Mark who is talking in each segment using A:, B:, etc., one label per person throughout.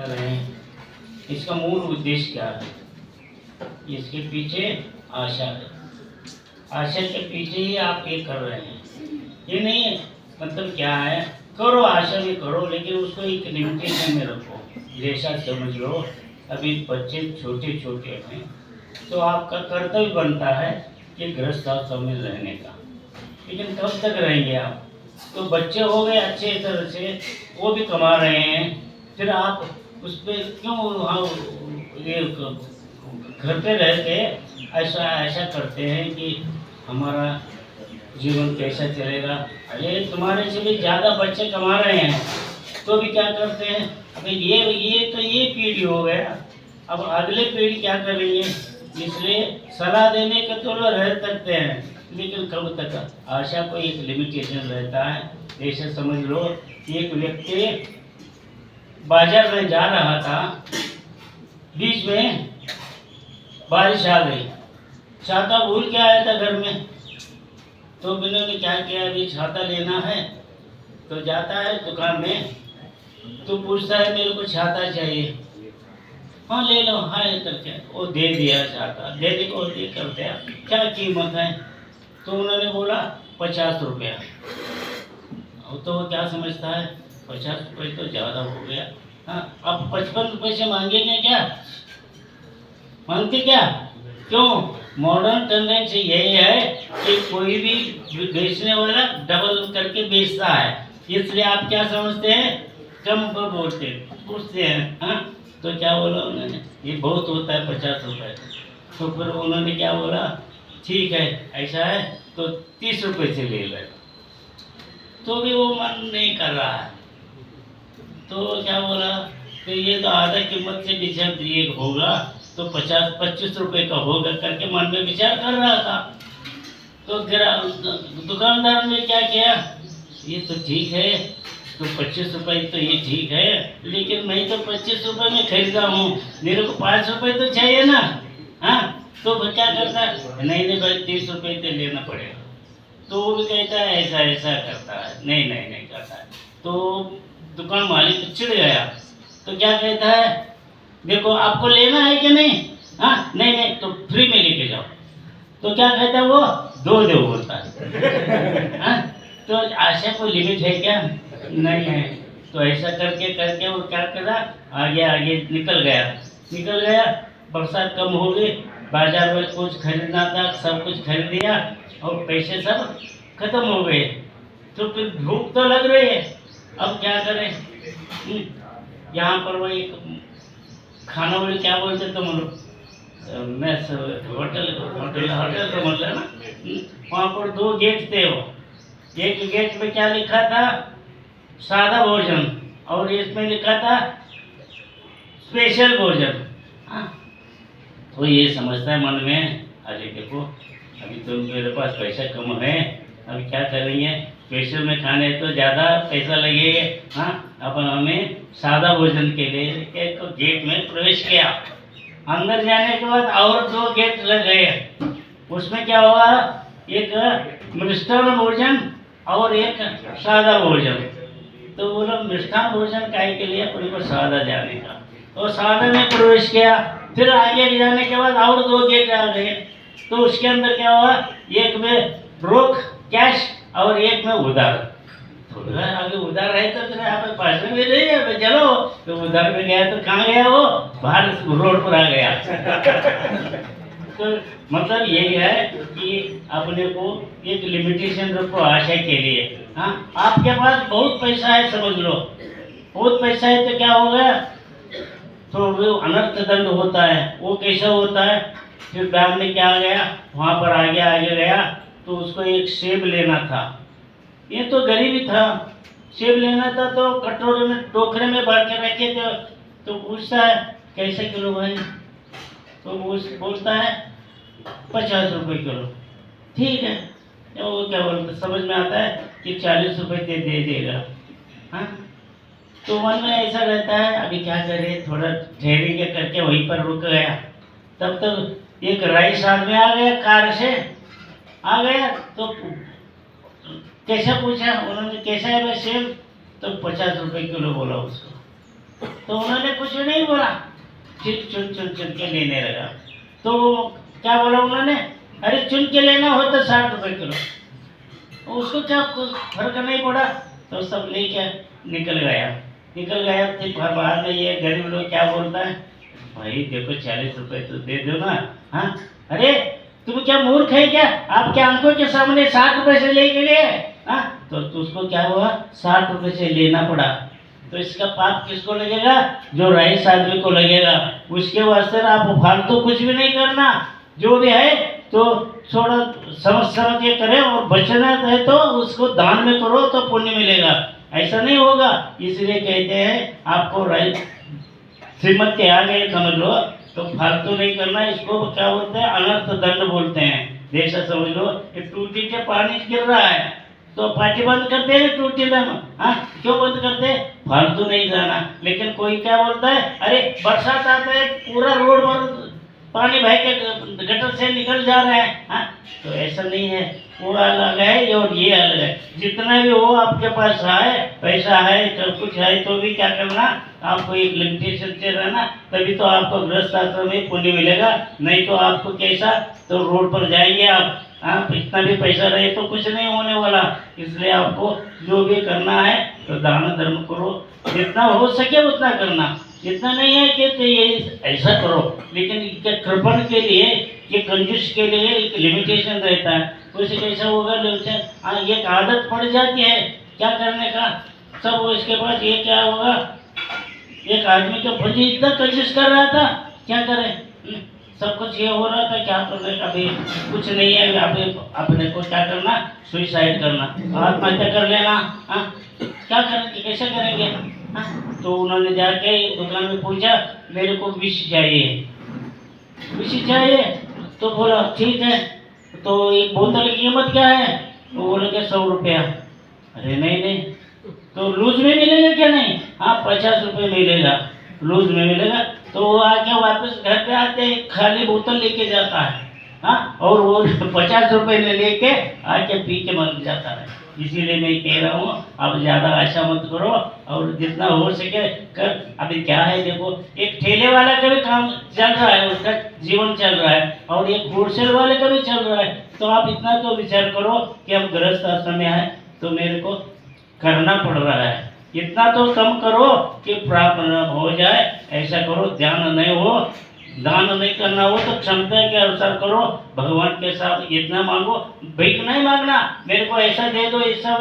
A: कर रहे हैं, इसका मूल उद्देश्य क्या है? इसके पीछे आशा है। आशा के पीछे ही आप ये कर रहे हैं। ये नहीं है मतलब क्या है, करो आशा भी करो, लेकिन उसको एक लिमिटेशन में रखो। जैसा समझ लो अभी बच्चे छोटे छोटे हैं तो आपका कर्तव्य बनता है कि गृहस्थ आश्रम में रहने का, लेकिन कब तक रहेंगे आप? तो बच्चे हो गए अच्छे तरह से, वो भी कमा रहे हैं, फिर आप उस पर क्यों वहाँ ये घर पे रह के ऐसा ऐसा करते हैं कि हमारा जीवन कैसा चलेगा? अरे तुम्हारे से भी ज़्यादा बच्चे कमा रहे हैं तो भी क्या करते हैं? अबे ये पीढ़ी हो गया, अब अगले पीढ़ी क्या करेंगे? इसलिए सलाह देने के तो लोग रह सकते हैं, लेकिन कब तक? आशा को एक लिमिटेशन रहता है। जैसे समझ लो एक व्यक्ति बाजार में जा रहा था, बीच में बारिश आ गई, छाता भूल के आया था घर में। तो उन्होंने क्या किया, अभी छाता लेना है तो जाता है दुकान में, तो पूछता है मेरे को छाता चाहिए। हाँ ले लो, हाँ ये करके वो दे दिया छाता। देने को दे करते हैं क्या कीमत है? तो उन्होंने बोला 50 रुपया। तो वो क्या समझता है, 50 रुपये तो ज़्यादा हो गया। हाँ, अब 55 रुपये से मांगेंगे क्या? मांगते क्या? क्यों? मॉडर्न टेंडेंसी यही है कि कोई भी बेचने वाला डबल करके बेचता है, इसलिए आप क्या समझते हैं? कम पर बोलते पूछते हैं। हाँ, तो क्या बोला उन्होंने, ये बहुत होता है 50 रुपये। तो फिर उन्होंने क्या बोला, ठीक है ऐसा है तो 30 रुपये से ले ले। तो भी वो मन नहीं कर रहा है, तो क्या बोला, तो ये तो आधा कीमत से विचार दिए होगा तो 50-25 रुपये का होगा करके मन में विचार कर रहा था। तो दुकानदार ने क्या किया, ये तो ठीक है, तो 25 रुपये तो ये ठीक है, लेकिन मैं तो 25 रुपये में खरीदा हूँ, मेरे को 5 रुपये तो चाहिए ना। हाँ, तो वो क्या करता है, नहीं भाई 30 रुपये तो लेना पड़ेगा। तो वो भी कहता है ऐसा ऐसा करता है, नहीं करता है। तो दुकान मालिक चिढ़ गया, तो क्या कहता है, देखो आपको लेना है कि नहीं? हाँ, नहीं तो फ्री में लेके जाओ। तो क्या कहता है वो, दो बोलता है। हाँ, तो आशा को लिमिट है क्या? नहीं है। तो ऐसा करके करके वो क्या करा, आगे निकल गया। बरसात कम हो गई, बाजार में कुछ खरीदना था सब कुछ खरीद लिया और पैसे सब खत्म हो गए। तो फिर भूख तो लग रही है, अब क्या करें? यहाँ पर वो एक खाना वाले क्या बोलते तुम लोग, मैं होटल समझ लेना। वहाँ पर 2 गेट थे, वो एक गेट में क्या लिखा था, सादा भोजन, और इसमें लिखा था स्पेशल भोजन। हाँ, तो ये समझता है मन में, अरे देखो अभी तो मेरे पास पैसा कम है, अभी क्या करेंगे, स्पेशल में खाने तो ज़्यादा पैसा लगेगा। हाँ, अब हमें सादा भोजन के लिए एक गेट में प्रवेश किया। अंदर जाने के बाद और 2 गेट लग गए, उसमें क्या हुआ, एक मिष्टान्न भोजन और एक सादा भोजन। तो वो लोग मिष्टान्न भोजन काहे के लिए, उनको सादा जाने का, तो सादा में प्रवेश किया। फिर आगे जाने के बाद और 2 गेट आ गए, तो उसके अंदर क्या हुआ, एक में रोक कैश और एक में उधार। थोड़ा आगे उधार है तो फिर आप पैसे में नहीं है, चलो तो उधार में गया तो कहाँ गया, वो बाहर रोड पर आ गया। तो मतलब यही है कि अपने को एक लिमिटेशन रखो आशा के लिए। हाँ, आपके पास बहुत पैसा है समझ लो, बहुत पैसा है तो क्या होगा, तो वो अनर्थ दंड होता है। वो कैसा होता है, फिर बैंक में क्या गया, वहाँ पर आगे गया, तो उसको एक सेब लेना था। ये तो गरीब ही था, सेब लेना था तो कटोरे में टोकरे में भर के रखे थे। तो पूछता है कैसे किलो भाई, तो बोलता है 50 रुपये किलो। ठीक है, वो क्या बोलता, समझ में आता है कि 40 रुपये दे देगा। हाँ, तो मन में ऐसा रहता है अभी क्या करे, थोड़ा ठहरेंगे करके वहीं पर रुक गया। तब तक एक रईस आदमी आ गया, कार से आ गया, तो कैसा पूछा उन्होंने, कैसा है वह सेब, तो 50 रुपये किलो बोला उसको। तो उन्होंने कुछ नहीं बोला, फिर चुन चुन चुन के लेने लगा। तो क्या बोला उन्होंने, अरे चुन के लेना हो तो 60 रुपये किलो। उसको क्या फर्क नहीं पड़ा, तो सब लेके निकल गया। फिर बाद में ये गरीब लोग क्या बोलता है, भाई देखो 40 रुपये तो दे दो ना। हाँ, अरे तुम क्या मूर्ख है क्या, आपके आंखों के सामने 60 रुपये से ले गए। हाँ, तो उसको क्या हुआ, 60 रुपये से लेना पड़ा। तो इसका पाप किसको लगेगा, जो रईस आदमी को लगेगा। उसके वास्ते आप फालतू कुछ भी नहीं करना, जो भी है तो थोड़ा समझ के करें, और बचना है तो उसको दान में करो तो पुण्य मिलेगा। ऐसा नहीं होगा, इसलिए कहते हैं आपको श्रीमत के आगे समझ लो, तो फालतू नहीं करना। इसको क्या बोलते हैं, अनर्थ दंड बोलते हैं। जैसा समझ लो, ये टूटी के पानी गिर रहा है तो पार्टी बंद करते हैं टूटी में। हाँ, क्यों बंद करते हैं, फालतू नहीं जाना। लेकिन कोई क्या बोलता है, अरे बरसात आता है पूरा रोड पर पानी बह के गटर से निकल जा रहा है। हाँ, तो ऐसा नहीं है, वो अलग है और ये अलग है। जितना भी हो आपके पास है, पैसा है, सब कुछ है, तो भी क्या करना, आपको एक लिमिटेशन से रहना, तभी तो आपको गृहस्थ आश्रम में पुण्य मिलेगा। नहीं तो आपको कैसा, तो रोड पर जाएंगे आप। हाँ, इतना भी पैसा रहे तो कुछ नहीं होने वाला। इसलिए आपको जो भी करना है तो दान धर्म करो, जितना हो सके उतना करना। इतना नहीं है कि तो ये ऐसा करो, लेकिन कृपण के लिए, ये कंजूस के लिए एक लिमिटेशन रहता है। उसे कैसा होगा लिमिटेशन, हाँ, एक आदत पड़ जाती है क्या करने का सब। इसके बाद ये क्या होगा, एक आदमी का भजी इतना कंजूस कर रहा था, क्या करे, सब कुछ ये हो रहा था, क्या करने का भी कुछ नहीं है। अपने को क्या करना, सुइसाइड करना, आत्महत्या कर लेना। हाँ, क्या करेंगे, कैसे करेंगे। हाँ, तो उन्होंने जाके दुकान में पूछा, मेरे को विष चाहिए। तो बोला ठीक है, तो एक बोतल की कीमत क्या है, तो बोले क्या 100 रुपया। अरे नहीं, तो लूज में मिलेगा क्या, नहीं, हाँ 50 रुपये मिलेगा, लूज में मिलेगा। तो वो आके वापस घर पे आते खाली बोतल लेके जाता है। हाँ, और वो 50 रुपये में लेके आके पी के मर जाता है। इसीलिए मैं कह रहा हूँ, अब ज़्यादा आशा मत करो, और जितना हो सके कर। अभी क्या है देखो, एक ठेले वाला का भी काम चल रहा है, उसका जीवन चल रहा है, और एक होलसेल वाले का भी चल रहा है। तो आप इतना तो विचार करो कि हम गृहस्थ आश्रम में हैं तो मेरे को करना पड़ रहा है, इतना तो कम करो कि प्राप्त हो जाए। ऐसा करो, ध्यान नहीं हो, दान नहीं करना हो तो क्षमता के अनुसार करो, भगवान के साथ इतना मांगो। भीख नहीं मांगना, मेरे को ऐसा दे दो, ऐसा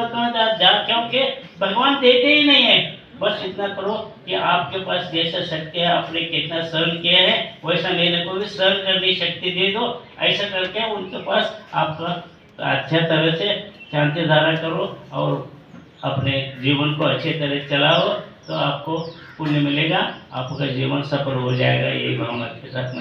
A: क्योंकि भगवान देते ही नहीं है। बस इतना करो कि आपके पास जैसा शक्ति है, आपने कितना सहन किया है, वैसा मेरे को भी सहन करने शक्ति दे दो। ऐसा करके उनके पास आपका अच्छा तरह से शांति धारा करो, और अपने जीवन को अच्छे तरह चलाओ, तो आपको पुण्य मिलेगा, आपका जीवन सफल हो जाएगा। यही भावना के साथ मैं